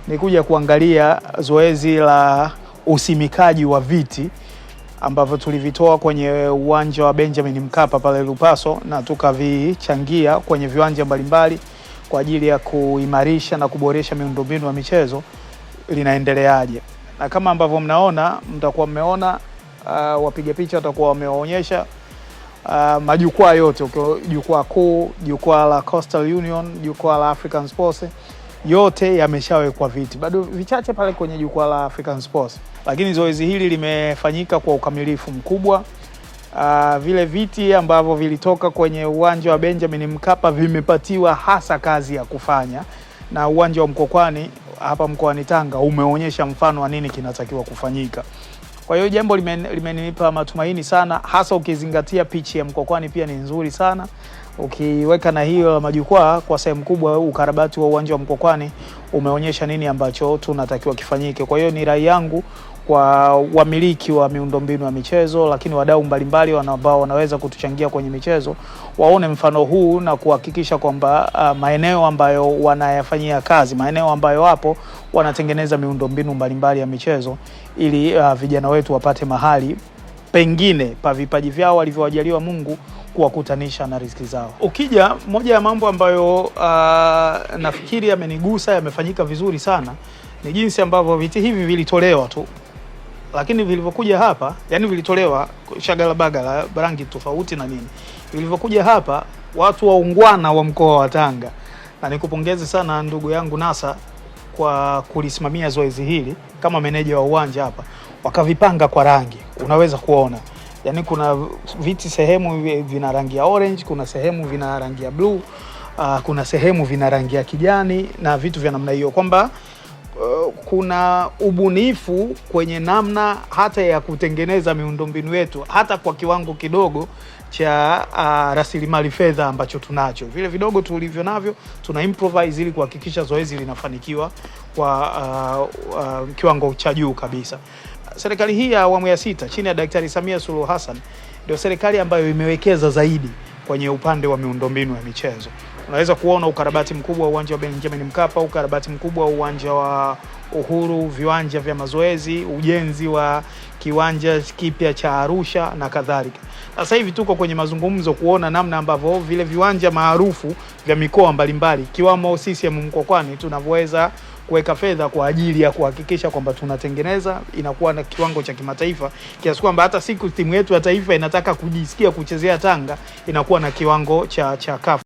ni kuja kuangalia zoezi la usimikaji wa viti ambavyo tulivitoa kwenye uwanja wa Benjamin Mkapa pale Lupaso na tukavichangia kwenye viwanja mbalimbali kwa ajili ya kuimarisha na kuboresha miundombinu ya michezo linaendeleaje. Na kama ambavyo mnaona, mtakuwa mmeona wapiga picha watakuwa wameonyesha majukwaa yote, jukwaa kuu, jukwaa la Coastal Union, jukwaa la African Sports, yote yameshawekwa viti. Bado vichache pale kwenye jukwaa la African Sports. Lakini zoezi hili limefanyika kwa ukamilifu mkubwa. Vile viti ambavyo vilitoka kwenye uwanja wa Benjamin Mkapa vimepatiwa hasa kazi ya kufanya, na uwanja wa Mkwakwani hapa mkoani Tanga umeonyesha mfano wa nini kinatakiwa kufanyika. Kwa hiyo jambo limenipa matumaini sana, hasa ukizingatia pitch ya Mkwakwani pia ni nzuri sana. Ukiweka na hiyo majukwaa, kwa sehemu kubwa ukarabati wa uwanja wa Mkwakwani umeonyesha nini ambacho tunatakiwa kifanyike. Kwa hiyo ni rai yangu kwa wamiliki wa miundombinu ya michezo, lakini wadau mbalimbali ambao wanaweza kutuchangia kwenye michezo, waone mfano huu na kuhakikisha kwamba maeneo ambayo wanayafanyia kazi, maeneo ambayo wapo wanatengeneza miundombinu mbalimbali ya michezo, ili vijana wetu wapate mahali pengine pa vipaji vyao walivyowajaliwa Mungu kuwakutanisha na riziki zao. Ukija, moja ya mambo ambayo nafikiri yamenigusa, yamefanyika vizuri sana, ni jinsi ambavyo viti hivi vilitolewa tu, lakini vilivyokuja hapa, yani vilitolewa shagala bagala, rangi tofauti na nini, vilivyokuja hapa watu waungwana wa mkoa wa Tanga, na nikupongeze sana ndugu yangu Nasa kwa kulisimamia zoezi hili kama meneja wa uwanja hapa, wakavipanga kwa rangi. Unaweza kuona yani kuna viti sehemu vina rangi ya orange, kuna sehemu vina rangi ya blue, kuna sehemu vina rangi ya kijani na vitu vya namna hiyo, kwamba kuna ubunifu kwenye namna hata ya kutengeneza miundombinu yetu, hata kwa kiwango kidogo cha rasilimali fedha ambacho tunacho. Vile vidogo tulivyo navyo tuna improvise ili kuhakikisha zoezi linafanikiwa kwa kiwango cha juu kabisa. Serikali hii ya awamu ya 6 chini ya Daktari Samia Suluhu Hassan ndio serikali ambayo imewekeza zaidi kwenye upande wa miundombinu ya michezo. Unaweza kuona ukarabati mkubwa wa uwanja wa Benjamin Mkapa, ukarabati mkubwa wa uwanja wa Uhuru, viwanja vya mazoezi, ujenzi wa kiwanja kipya cha Arusha na kadhalika. Sasa hivi tuko kwenye mazungumzo kuona namna ambavyo vile viwanja maarufu vya mikoa mbalimbali kiwamo CCM Mkwakwani tunavyoweza kuweka fedha kwa ajili ya kuhakikisha kwamba tunatengeneza inakuwa na kiwango cha kimataifa, kiasi kwamba hata siku timu yetu ya taifa inataka kujisikia kuchezea Tanga inakuwa na kiwango cha CAF.